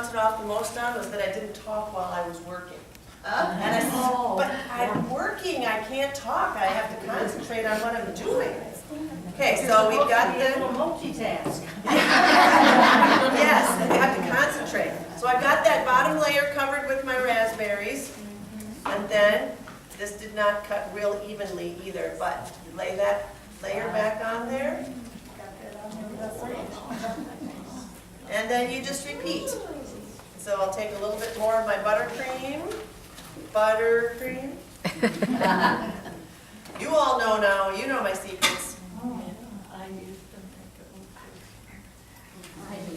bouncing off the most on was that I didn't talk while I was working. And I said, but I'm working, I can't talk, I have to concentrate on what I'm doing. Okay, so we've got the... multitask. Yes, I have to concentrate. So I've got that bottom layer covered with my raspberries. And then, this did not cut real evenly either, but lay that layer back on there. And then you just repeat. So I'll take a little bit more of my buttercream. Buttercream. You all know now, you know my secrets.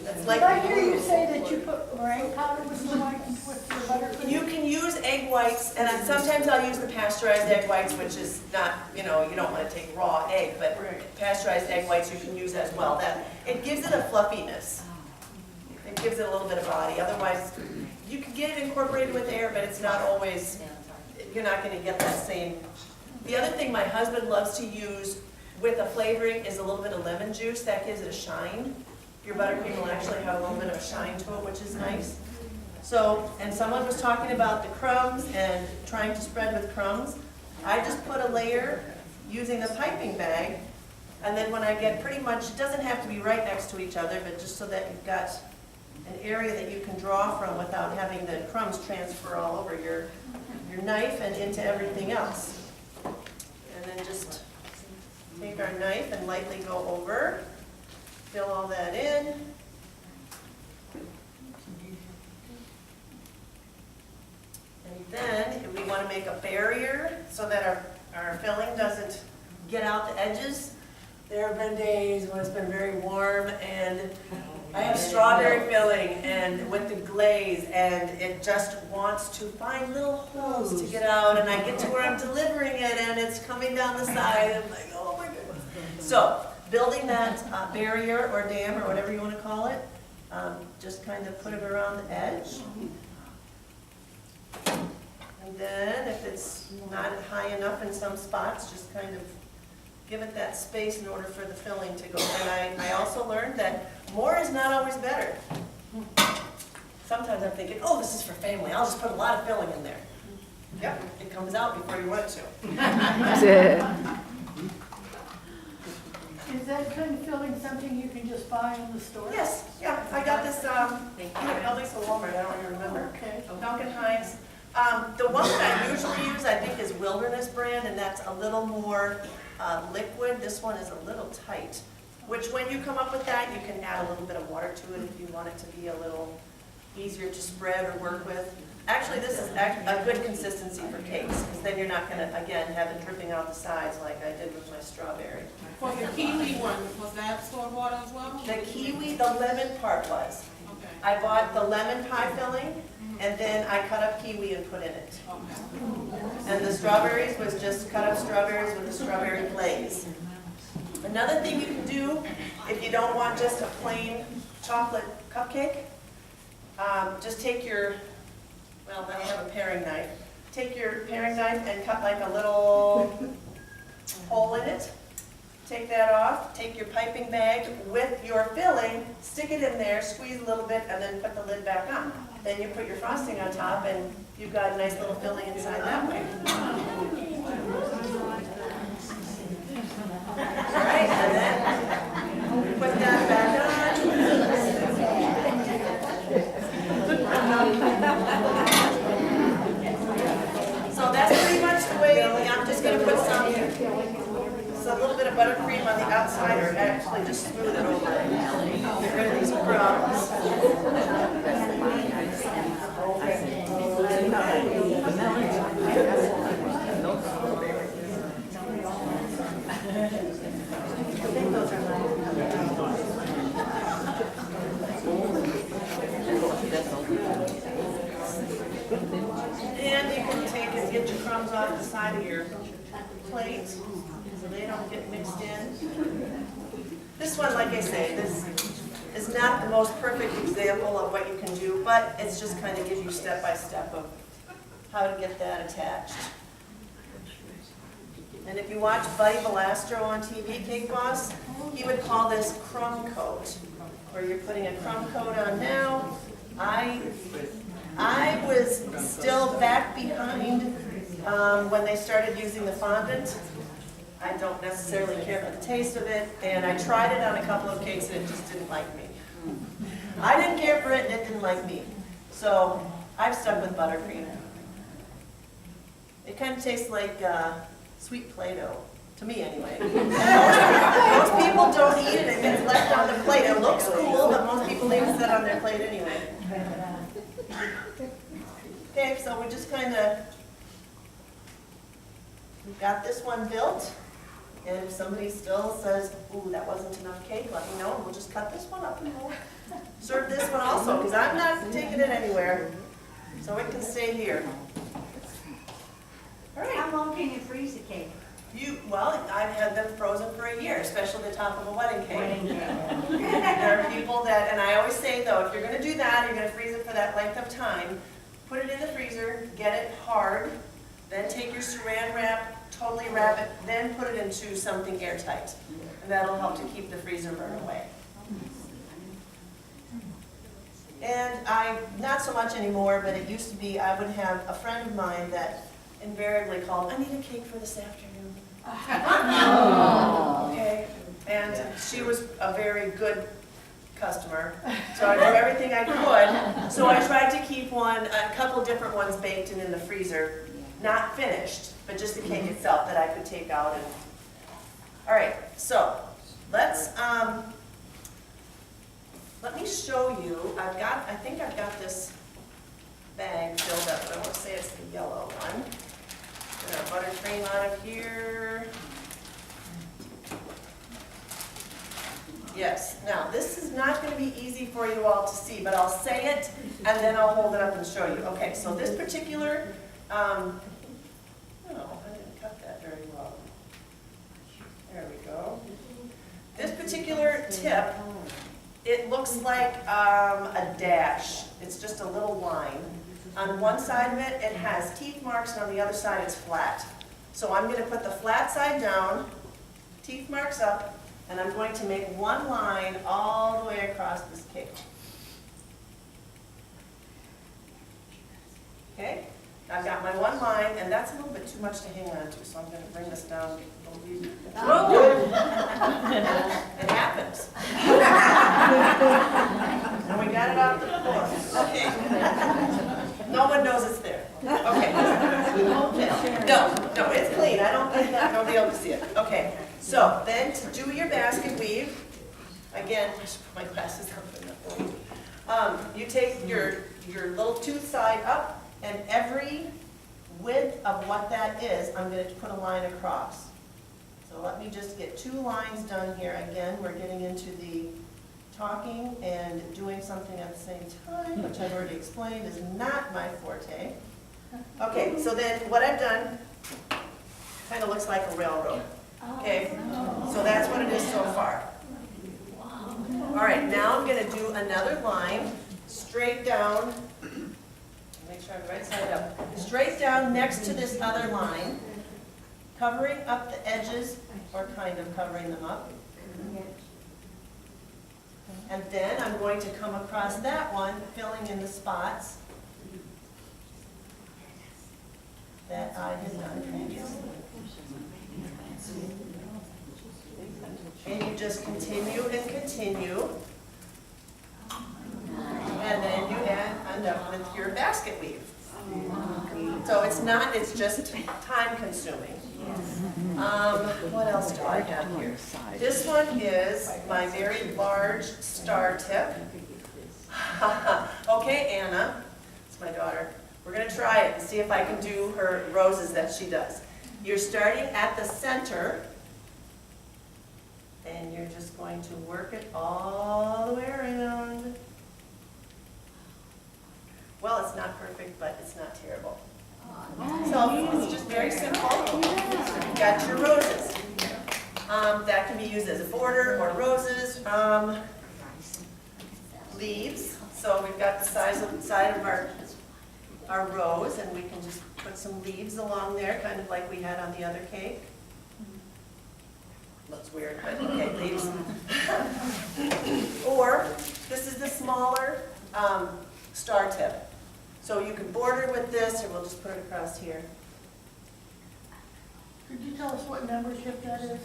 That's like, Did I hear you say that you put meringue powder with your buttercream? you can use egg whites, and sometimes I'll use the pasteurized egg whites, which is not, you don't want to take raw egg, but pasteurized egg whites you can use as well. It gives it a fluffiness. It gives it a little bit of body. Otherwise, you can get it incorporated with air, but it's not always, you're not going to get that same. The other thing my husband loves to use with a flavoring is a little bit of lemon juice. That gives it a shine. Your buttercream will actually have a little bit of shine to it, which is nice. So, and someone was talking about the crumbs and trying to spread with crumbs. I just put a layer using a piping bag, and then when I get pretty much, it doesn't have to be right next to each other, but just so that you've got an area that you can draw from without having the crumbs transfer all over your knife and into everything else. And then just take our knife and lightly go over, fill all that in. And then if we want to make a barrier so that our filling doesn't get out the edges. There have been days when it's been very warm and I have strawberry filling and with the glaze, and it just wants to find little holes to get out, and I get to where I'm delivering it and it's coming down the side and I'm like, oh my goodness. So building that barrier or dam or whatever you want to call it, just kind of put it around the edge. And then if it's not high enough in some spots, just kind of give it that space in order for the filling to go. And I also learned that more is not always better. Sometimes I'm thinking, oh, this is for family. I'll just put a lot of filling in there. Yep, it comes out before you want it to. Is that kind of filling something you can just buy in the store? Yes, yeah, I got this, at least a Walmart, I don't even remember. Okay. Duncan Hines. The one that I usually use, I think, is Wilderness brand, and that's a little more liquid. This one is a little tight, which when you come up with that, you can add a little bit of water to it if you want it to be a little easier to spread or work with. Actually, this is a good consistency for cakes, because then you're not going to, again, have it dripping out the sides like I did with my strawberry. For your kiwi one, was that store-bought as well? The kiwi, the lemon part was. Okay. I bought the lemon pie filling, and then I cut up kiwi and put in it. Okay. And the strawberries was just cut up strawberries with a strawberry glaze. Another thing you can do, if you don't want just a plain chocolate cupcake, just take your, well, I have a paring knife. Take your paring knife and cut like a little hole in it. Take that off, take your piping bag with your filling, stick it in there, squeeze a little bit, and then put the lid back on. Then you put your frosting on top, and you've got a nice little filling inside that way. All right, and then put that back on. So that's pretty much the way, I'm just going to put some, a little bit of buttercream on the outside, or actually just smooth it over. Get rid of these crumbs. And you can take and get your crumbs off the side of your plate so they don't get mixed in. This one, like I say, this is not the most perfect example of what you can do, but it's just kind of gives you step by step of how to get that attached. And if you watch Buddy Belastro on TV, Cake Boss, he would call this crumb coat, where you're putting a crumb coat on now. I When they started using the fondant, I don't necessarily care for the taste of it, and I tried it on a couple of cakes and it just didn't like me. I didn't care for it and it didn't like me. So I've stuck with buttercream. It kind of tastes like sweet Play-Doh, to me anyway. Most people don't eat it, it gets left on the plate. It looks cool, but most people leave it set on their plate anyway. Okay, so we just kind of got this one built. And if somebody still says, ooh, that wasn't enough cake, let me know, and we'll just cut this one up and we'll serve this one also, because I'm not taking it anywhere. So it can stay here. All right. How long can you freeze a cake? Well, I've had them frozen for a year, especially the top of a wedding cake. Wedding cake. There are people that, and I always say though, if you're gonna do that, you're gonna freeze it for that length of time, put it in the freezer, get it hard, then take your saran wrap, totally wrap it, then put it into something airtight. And that'll help to keep the freezer burn away. And not so much anymore, but it used to be, I would have a friend of mine that invariably called, I need a cake for this afternoon. Okay, and she was a very good customer, so I did everything I could. So I tried to keep a couple different ones baked and in the freezer, not finished, but just the cake itself that I could take out. All right, so let me show you. I think I've got this bag filled up, but I want to say it's the yellow one. Get our buttercream out of here. Yes, now this is not going to be easy for you all to see, but I'll say it and then I'll hold it up and show you. Okay, so this particular, no, I didn't cut that very well. There we go. This particular tip, it looks like a dash. It's just a little line. On one side of it, it has teeth marks, and on the other side, it's flat. So I'm going to put the flat side down, teeth marks up, and I'm going to make one line all the way across this cake. Okay? I've got my one line, and that's a little bit too much to hang on to, so I'm going to bring this down a little easier. It happens. And we got it off the floor. Okay. No one knows it's there. Okay. No, it's clean. I don't think that nobody else will see it. Okay. So then to do your basket weave, again, I should put my glasses on. You take your little tooth side up, and every width of what that is, I'm going to put a line across. So let me just get 2 lines done here. Again, we're getting into the talking and doing something at the same time, which I've already explained is not my forte. Okay, so then what I've done kind of looks like a railroad. Okay, so that's what it is so far. All right, now I'm going to do another line straight down. Make sure I'm right side up. Straight down next to this other line, covering up the edges, or kind of covering them up. And then I'm going to come across that one, filling in the spots that I had done previously. And you just continue and continue. And then you end up with your basket weave. So it's just time consuming. What else do I have here? This one is my very large star tip. Okay, Anna, it's my daughter. We're going to try it and see if I can do her roses that she does. You're starting at the center, and you're just going to work it all the way around. Well, it's not perfect, but it's not terrible. So it's just very simple. You've got your roses. That can be used as a border or roses. Leaves. So we've got the side of our rose, and we can just put some leaves along there, kind of like we had on the other cake. Looks weird, but okay, leaves. Or this is the smaller star tip. So you can border with this, or we'll just put it across here. Could you tell us what membership that is?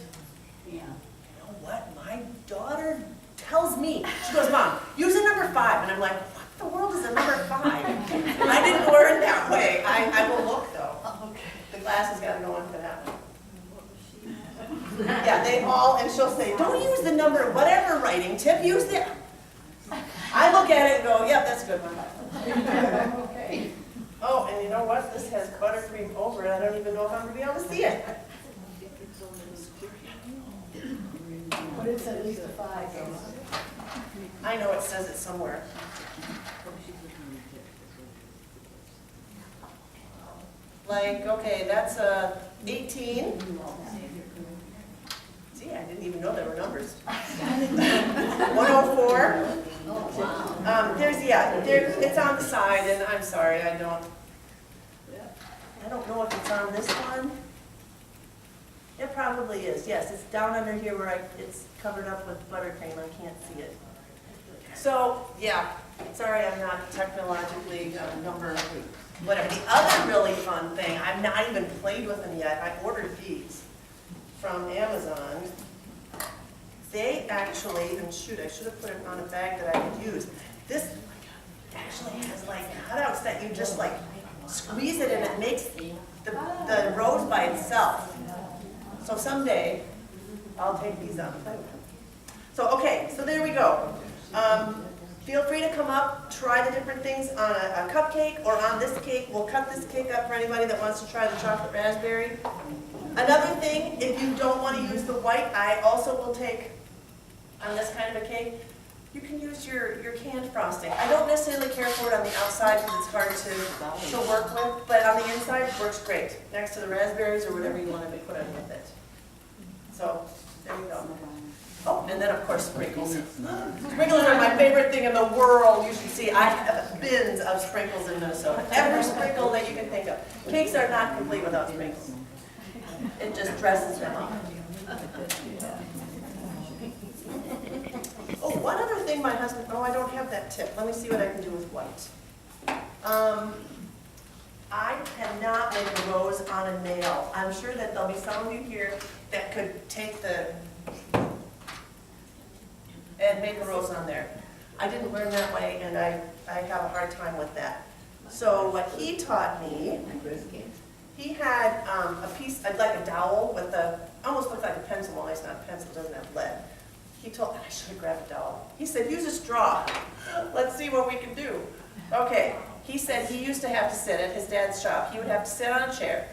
You know what? My daughter tells me, she goes, Mom, use a number 5. And I'm like, what the world is a number 5? I didn't learn that way. I will look though. The glasses got to go on for that one. Yeah, they all, and she'll say, don't use the number whatever writing tip, use the. I look at it and go, yep, that's a good one. Okay. Oh, and you know what? This has buttercream over it. I don't even know if I'm going to be able to see it. But it's at least a 5. I know it says it somewhere. Like, okay, that's a 18. See, I didn't even know there were numbers. 104. It's on the side, and I'm sorry, I don't know if it's on this one. It probably is, yes, it's down under here where it's covered up with buttercream, I can't see it. So, yeah, sorry I'm not technologically number whatever. The other really fun thing, I've not even played with them yet, I ordered these from Amazon. They actually, and shoot, I should have put it on a bag that I could use. This actually has like cutouts that you just like squeeze it and it makes the rose by itself. So someday, I'll take these on. So, okay, so there we go. Feel free to come up, try the different things on a cupcake or on this cake. We'll cut this cake up for anybody that wants to try the chocolate raspberry. Another thing, if you don't want to use the white, I also will take, on this kind of a cake, you can use your canned frosting. I don't necessarily care for it on the outside because it's hard to work with, but on the inside it works great, next to the raspberries or whatever you want to put on with it. So, there you go. Oh, and then of course sprinkles. Sprinkles are my favorite thing in the world. You should see, I have bins of sprinkles in Minnesota. Every sprinkle that you can think of. Cakes are not complete without sprinkles. It just dresses them up. Oh, one other thing my husband, oh, I don't have that tip. Let me see what I can do with white. I cannot make a rose on a nail. I'm sure that there'll be some of you here that could take and make a rose on there. I didn't learn that way, and I have a hard time with that. So what he taught me, he had a piece, like a dowel with almost looks like a pencil, only it's not a pencil, it doesn't have lead. He told, I should have grabbed a dowel. He said, use a straw. Let's see what we can do. Okay, he said he used to have to sit at his dad's shop. He would have to sit on a chair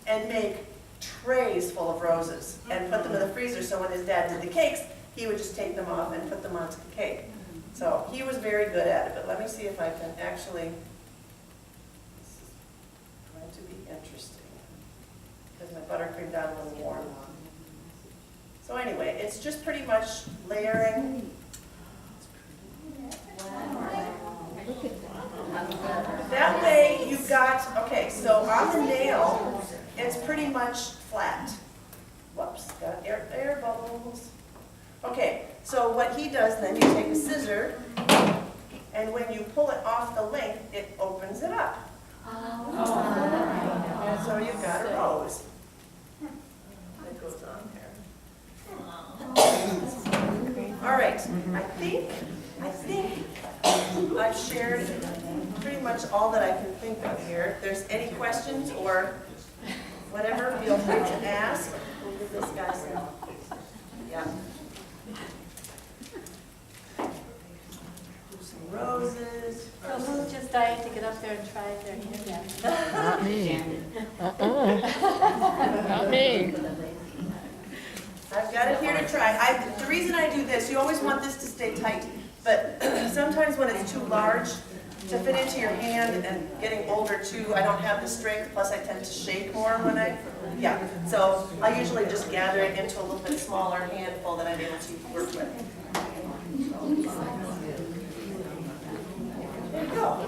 and make trays full of roses and put them in the freezer so when his dad did the cakes, he would just take them off and put them onto the cake. So he was very good at it, but let me see if I can actually, this is going to be interesting because my buttercream got a little warm. So anyway, it's just pretty much layering. That way you've got, okay, so on the nail, it's pretty much flat. Whoops, got air bubbles. Okay, so what he does then, you take a scissor, and when you pull it off the length, it opens it up. And so you've got a rose. That goes on there. All right, I think I've shared pretty much all that I can think of here. If there's any questions or whatever, feel free to ask. We'll give this guy some. Yeah. Do some roses. So who's just dying to get up there and try their hand again? Not me. Not me. I've got it here to try. The reason I do this, you always want this to stay tight, but sometimes when it's too large to fit into your hand, and getting older too, I don't have the strength, plus I tend to shake more when so I usually just gather it into a little bit smaller handful that I'm able to work with. There you go.